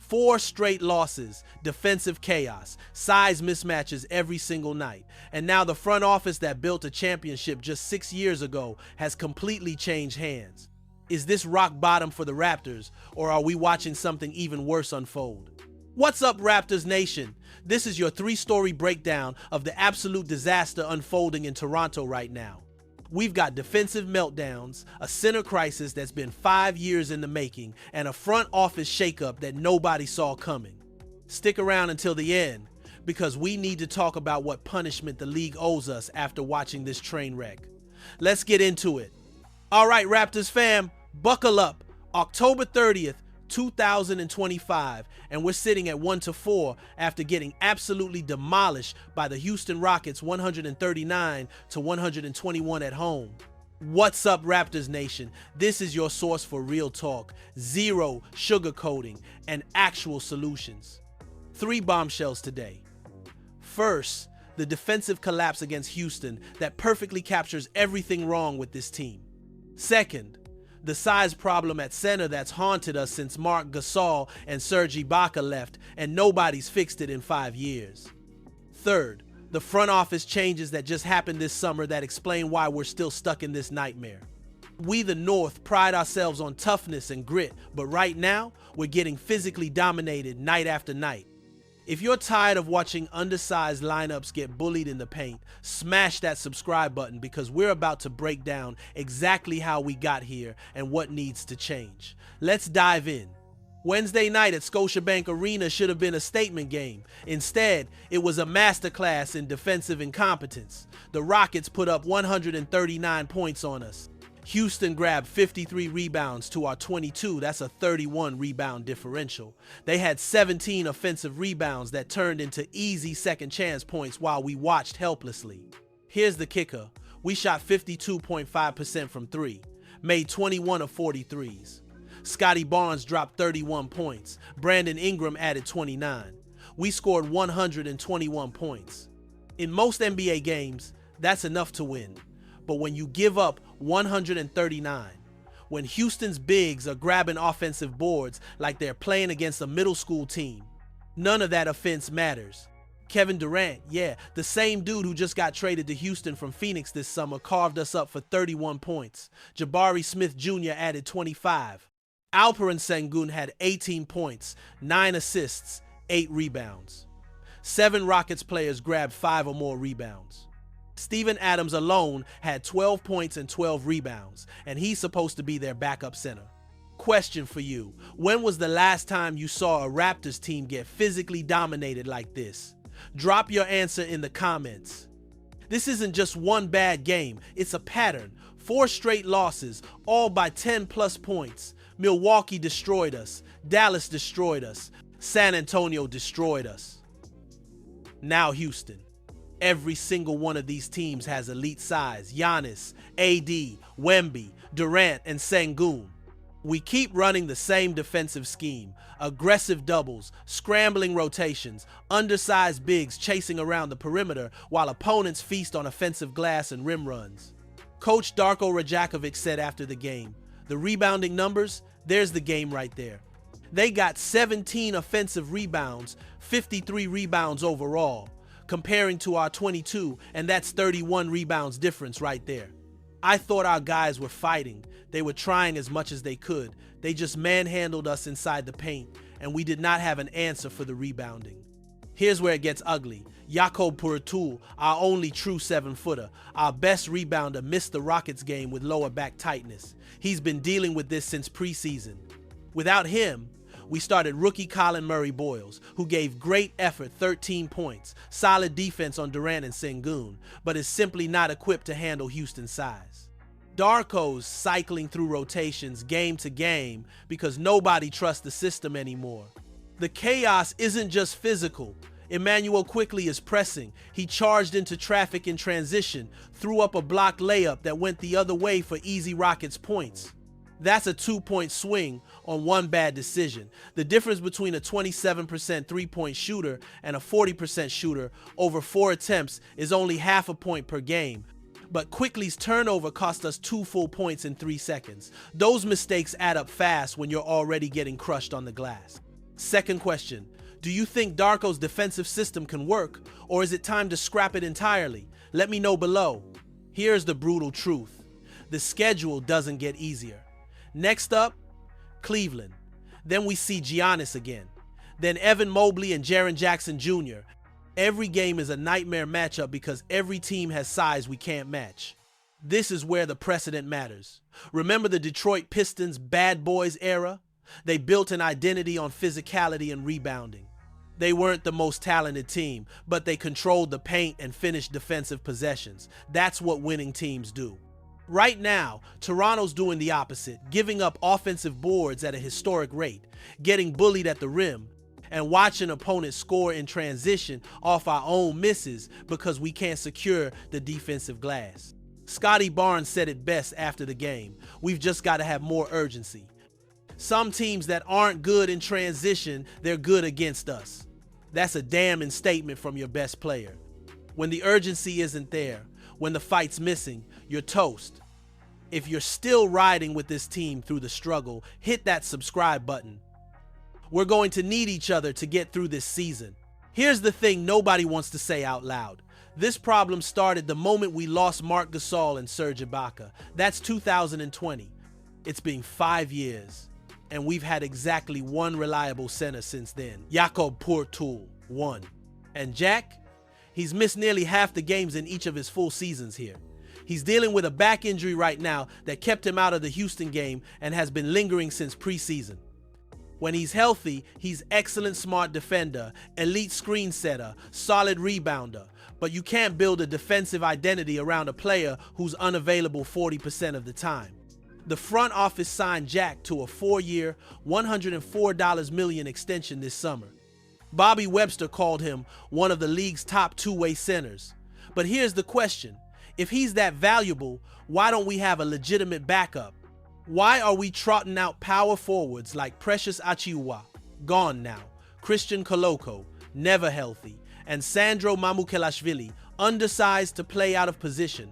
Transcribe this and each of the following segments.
4 straight losses, defensive chaos, size mismatches every single night. And now the front office that built a championship just 6 years ago has completely changed hands. Is this rock bottom for the Raptors, or are we watching something even worse unfold? What's up, Raptors Nation? This is your 3-story breakdown of the absolute disaster unfolding in Toronto right now. We've got defensive meltdowns, a center crisis that's been 5 years in the making, and a front office shakeup that nobody saw coming. Stick around until the end, because we need to talk about what punishment the league owes us after watching this train wreck. Let's get into it. All right, Raptors fam, buckle up. October 30th, 2025, and we're sitting at 1-4 after getting absolutely demolished by the Houston Rockets 139-121 at home. What's up, Raptors Nation? This is your source for real talk, zero sugarcoating, and actual solutions. 3 bombshells today. First, the defensive collapse against Houston that perfectly captures everything wrong with this team. Second, the size problem at center that's haunted us since Marc Gasol and Serge Ibaka left, and nobody's fixed it in 5 years. Third, the front office changes that just happened this summer that explain why we're still stuck in this nightmare. We, the North, pride ourselves on toughness and grit, but right now, we're getting physically dominated night after night. If you're tired of watching undersized lineups get bullied in the paint, smash that subscribe button because we're about to break down exactly how we got here and what needs to change. Let's dive in. Wednesday night at Scotiabank Arena should have been a statement game. Instead, it was a masterclass in defensive incompetence. The Rockets put up 139 points on us. Houston grabbed 53 rebounds to our 22. That's a 31 rebound differential. They had 17 offensive rebounds that turned into easy second chance points while we watched helplessly. Here's the kicker. We shot 52.5% from 3, made 21 of 43s. Scotty Barnes dropped 31 points. Brandon Ingram added 29. We scored 121 points. In most NBA games, that's enough to win. But when you give up 139, when Houston's bigs are grabbing offensive boards like they're playing against a middle school team, none of that offense matters. Kevin Durant, yeah, the same dude who just got traded to Houston from Phoenix this summer, carved us up for 31 points. Jabari Smith Jr. added 25. Alperen Sengun had 18 points, 9 assists, 8 rebounds. 7 Rockets players grabbed 5 or more rebounds. Steven Adams alone had 12 points and 12 rebounds, and he's supposed to be their backup center. Question for you, when was the last time you saw a Raptors team get physically dominated like this? Drop your answer in the comments. This isn't just one bad game, it's a pattern. 4 straight losses, all by 10+ points. Milwaukee destroyed us, Dallas destroyed us, San Antonio destroyed us. Now Houston. Every single one of these teams has elite size: Giannis, AD, Wemby, Durant, and Sengun. We keep running the same defensive scheme: aggressive doubles, scrambling rotations, undersized bigs chasing around the perimeter while opponents feast on offensive glass and rim runs. Coach Darko Rajakovic said after the game, "The rebounding numbers, there's the game right there. They got 17 offensive rebounds, 53 rebounds overall, comparing to our 22, and that's 31 rebounds difference right there. I thought our guys were fighting. They were trying as much as they could. They just manhandled us inside the paint, and we did not have an answer for the rebounding." Here's where it gets ugly. Jakob Poeltl, our only true 7-footer, our best rebounder, missed the Rockets game with lower back tightness. He's been dealing with this since preseason. Without him, we started rookie Colin Murray-Boyles, who gave great effort, 13 points, solid defense on Durant and Sengun, but is simply not equipped to handle Houston's size. Darko's cycling through rotations game to game because nobody trusts the system anymore. The chaos isn't just physical. Emmanuel Quickley is pressing. He charged into traffic in transition, threw up a blocked layup that went the other way for easy Rockets points. That's a 2-point swing on one bad decision. The difference between a 27% three-point shooter and a 40% shooter over 4 attempts is only half a point per game. But Quickley's turnover cost us 2 full points in 3 seconds. Those mistakes add up fast when you're already getting crushed on the glass. Second question, do you think Darko's defensive system can work, or is it time to scrap it entirely? Let me know below. Here's the brutal truth. The schedule doesn't get easier. Next up, Cleveland. Then we see Giannis again. Then Evan Mobley and Jaren Jackson Jr. Every game is a nightmare matchup because every team has size we can't match. This is where the precedent matters. Remember the Detroit Pistons bad boys era? They built an identity on physicality and rebounding. They weren't the most talented team, but they controlled the paint and finished defensive possessions. That's what winning teams do. Right now, Toronto's doing the opposite, giving up offensive boards at a historic rate, getting bullied at the rim, and watching opponents score in transition off our own misses because we can't secure the defensive glass. Scotty Barnes said it best after the game. We've just got to have more urgency. Some teams that aren't good in transition, they're good against us. That's a damning statement from your best player. When the urgency isn't there, when the fight's missing, you're toast. If you're still riding with this team through the struggle, hit that subscribe button. We're going to need each other to get through this season. Here's the thing nobody wants to say out loud. This problem started the moment we lost Marc Gasol and Serge Ibaka. That's 2020. It's been 5 years, and we've had exactly one reliable center since then. Jakob Poeltl, 1. And Jack? He's missed nearly half the games in each of his full seasons here. He's dealing with a back injury right now that kept him out of the Houston game and has been lingering since preseason. When he's healthy, he's excellent smart defender, elite screen setter, solid rebounder, but you can't build a defensive identity around a player who's unavailable 40% of the time. The front office signed Jack to a 4-year, $104 million extension this summer. Bobby Webster called him one of the league's top two-way centers. But here's the question. If he's that valuable, why don't we have a legitimate backup? Why are we trotting out power forwards like Precious Achiuwa, gone now, Christian Koloko, never healthy, and Sandro Mamukelashvili, undersized to play out of position?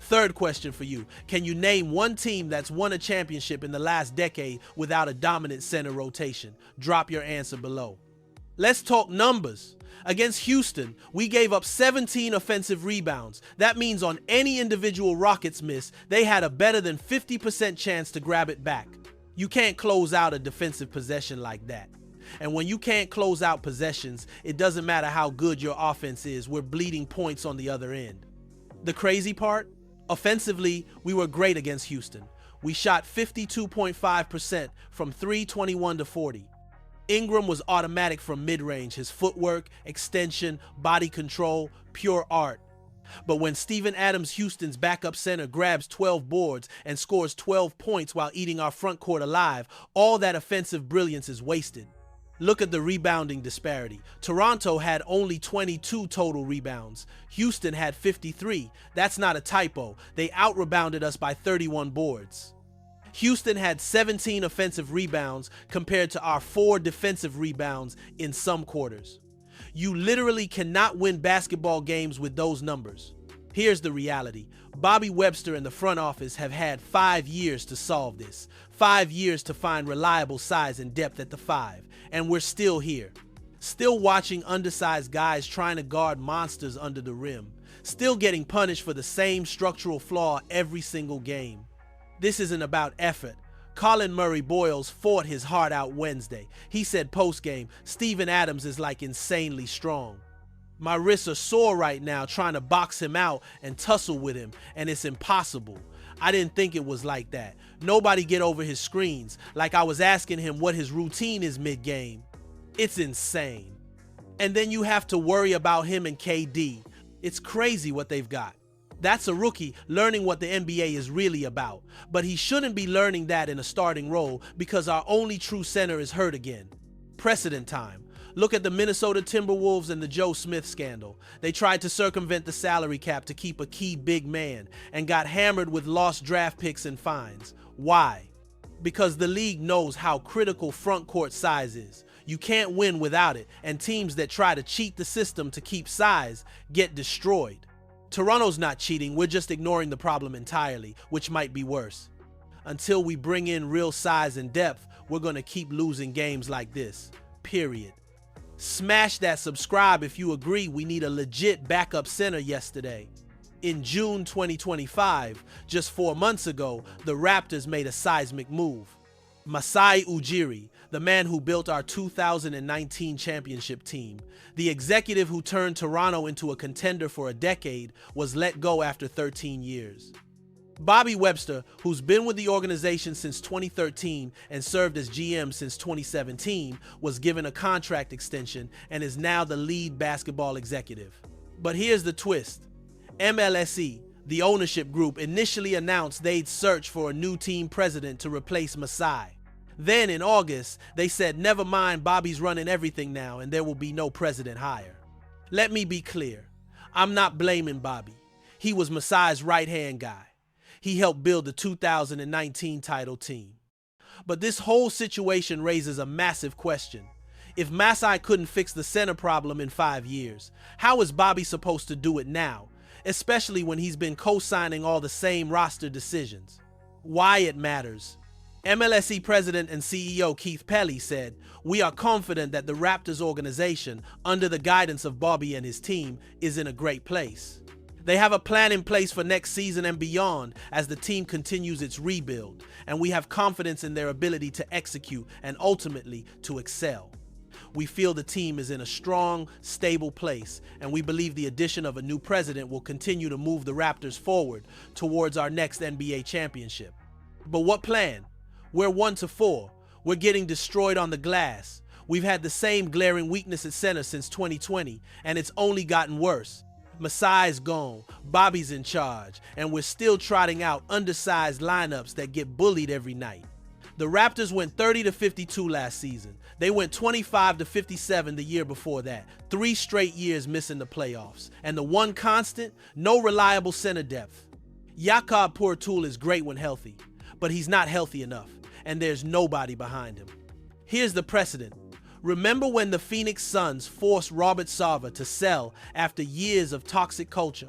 Third question for you. Can you name one team that's won a championship in the last decade without a dominant center rotation? Drop your answer below. Let's talk numbers. Against Houston, we gave up 17 offensive rebounds. That means on any individual Rockets miss, they had a better than 50% chance to grab it back. You can't close out a defensive possession like that. And when you can't close out possessions, it doesn't matter how good your offense is, we're bleeding points on the other end. The crazy part? Offensively, we were great against Houston. We shot 52.5% from 3, 21 to 40. Ingram was automatic from mid-range, his footwork, extension, body control, pure art. But when Steven Adams, Houston's backup center, grabs 12 boards and scores 12 points while eating our front court alive, all that offensive brilliance is wasted. Look at the rebounding disparity. Toronto had only 22 total rebounds. Houston had 53. That's not a typo. They out-rebounded us by 31 boards. Houston had 17 offensive rebounds compared to our 4 defensive rebounds in some quarters. You literally cannot win basketball games with those numbers. Here's the reality. Bobby Webster and the front office have had 5 years to solve this. 5 years to find reliable size and depth at the 5. And we're still here. Still watching undersized guys trying to guard monsters under the rim. Still getting punished for the same structural flaw every single game. This isn't about effort. Colin Murray Boyles fought his heart out Wednesday. He said post-game, Steven Adams is like insanely strong. My wrists are sore right now trying to box him out and tussle with him, and it's impossible. I didn't think it was like that. Nobody get over his screens, like I was asking him what his routine is mid-game. It's insane. And then you have to worry about him and KD. It's crazy what they've got. That's a rookie learning what the NBA is really about. But he shouldn't be learning that in a starting role because our only true center is hurt again. Precedent time. Look at the Minnesota Timberwolves and the Joe Smith scandal. They tried to circumvent the salary cap to keep a key big man and got hammered with lost draft picks and fines. Why? Because the league knows how critical front court size is. You can't win without it, and teams that try to cheat the system to keep size get destroyed. Toronto's not cheating, we're just ignoring the problem entirely, which might be worse. Until we bring in real size and depth, we're going to keep losing games like this. period. Smash that subscribe if you agree we need a legit backup center yesterday. In June 2025, just 4 months ago, the Raptors made a seismic move. Masai Ujiri, the man who built our 2019 championship team, the executive who turned Toronto into a contender for a decade, was let go after 13 years. Bobby Webster, who's been with the organization since 2013 and served as GM since 2017, was given a contract extension and is now the lead basketball executive. But here's the twist. MLSE, the ownership group, initially announced they'd search for a new team president to replace Masai. Then in August, they said, never mind, Bobby's running everything now and there will be no president hire. Let me be clear. I'm not blaming Bobby. He was Masai's right-hand guy. He helped build the 2019 title team. But this whole situation raises a massive question. If Masai couldn't fix the center problem in 5 years, how is Bobby supposed to do it now, especially when he's been co-signing all the same roster decisions? Why it matters. MLSE President and CEO Keith Pelly said, "We are confident that the Raptors organization, under the guidance of Bobby and his team, is in a great place. They have a plan in place for next season and beyond as the team continues its rebuild, and we have confidence in their ability to execute and ultimately to excel. We feel the team is in a strong, stable place, and we believe the addition of a new president will continue to move the Raptors forward towards our next NBA championship." But what plan? We're 1-4. We're getting destroyed on the glass. We've had the same glaring weakness at center since 2020, and it's only gotten worse. Masai's gone, Bobby's in charge, and we're still trotting out undersized lineups that get bullied every night. The Raptors went 30-52 last season. They went 25-57 the year before that, 3 straight years missing the playoffs. And the one constant, no reliable center depth. Jakob Poeltl is great when healthy, but he's not healthy enough, and there's nobody behind him. Here's the precedent. Remember when the Phoenix Suns forced Robert Sarver to sell after years of toxic culture?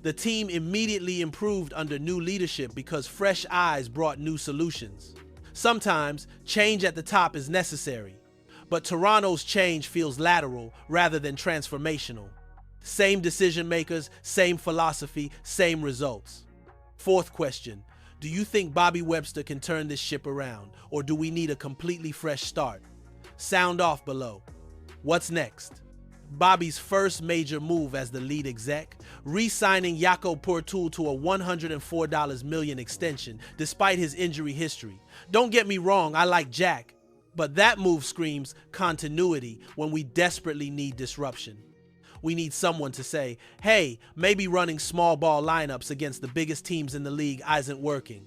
The team immediately improved under new leadership because fresh eyes brought new solutions. Sometimes, change at the top is necessary, but Toronto's change feels lateral rather than transformational. Same decision makers, same philosophy, same results. Fourth question, do you think Bobby Webster can turn this ship around, or do we need a completely fresh start? Sound off below. What's next? Bobby's first major move as the lead exec, re-signing Jakob Poeltl to a $104 million extension despite his injury history. Don't get me wrong, I like Jack, but that move screams continuity when we desperately need disruption. We need someone to say, hey, maybe running small ball lineups against the biggest teams in the league isn't working.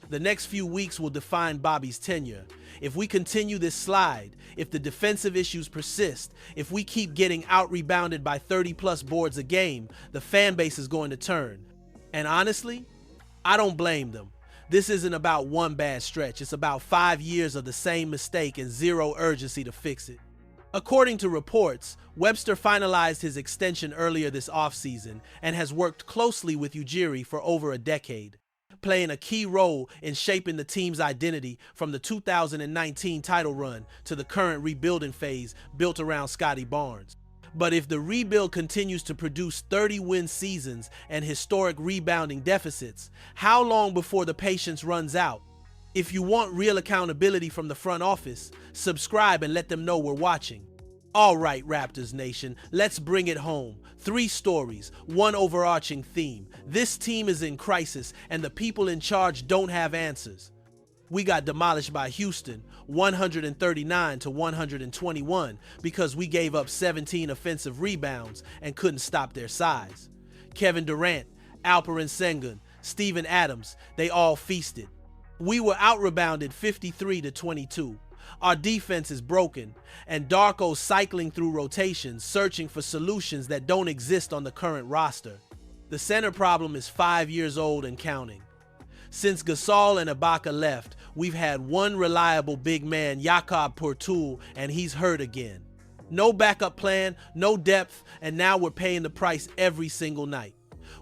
The next few weeks will define Bobby's tenure. If we continue this slide, if the defensive issues persist, if we keep getting out-rebounded by 30-plus boards a game, the fan base is going to turn. And honestly, I don't blame them. This isn't about one bad stretch. It's about 5 years of the same mistake and zero urgency to fix it. According to reports, Webster finalized his extension earlier this offseason and has worked closely with Ujiri for over a decade, playing a key role in shaping the team's identity from the 2019 title run to the current rebuilding phase built around Scottie Barnes. But if the rebuild continues to produce 30-win seasons and historic rebounding deficits, how long before the patience runs out? If you want real accountability from the front office, subscribe and let them know we're watching. All right, Raptors Nation, let's bring it home. 3 stories, 1 overarching theme. This team is in crisis and the people in charge don't have answers. We got demolished by Houston, 139-121, because we gave up 17 offensive rebounds and couldn't stop their size. Kevin Durant, Alperen Sengun, Steven Adams, they all feasted. We were out-rebounded 53-22. Our defense is broken, and Darko's cycling through rotations, searching for solutions that don't exist on the current roster. The center problem is 5 years old and counting. Since Gasol and Ibaka left, we've had one reliable big man, Jakob Poeltl, and he's hurt again. No backup plan, no depth, and now we're paying the price every single night.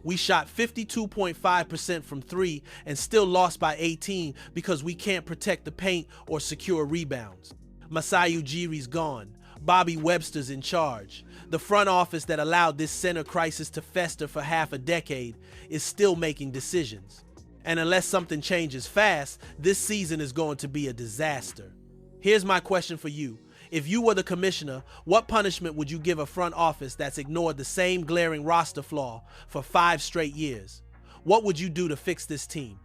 We shot 52.5% from 3 and still lost by 18 because we can't protect the paint or secure rebounds. Masai Ujiri's gone. Bobby Webster's in charge. The front office that allowed this center crisis to fester for half a decade is still making decisions. And unless something changes fast, this season is going to be a disaster. Here's my question for you. If you were the commissioner, what punishment would you give a front office that's ignored the same glaring roster flaw for 5 straight years? What would you do to fix this team?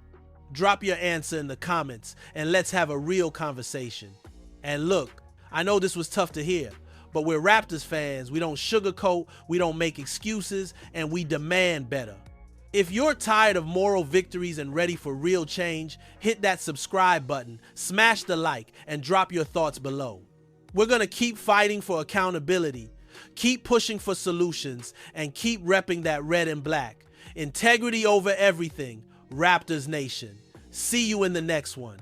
Drop your answer in the comments and let's have a real conversation. And look, I know this was tough to hear, but we're Raptors fans. We don't sugarcoat, we don't make excuses, and we demand better. If you're tired of moral victories and ready for real change, hit that subscribe button, smash the like, and drop your thoughts below. We're going to keep fighting for accountability, keep pushing for solutions, and keep repping that red and black. Integrity over everything, Raptors Nation. See you in the next one.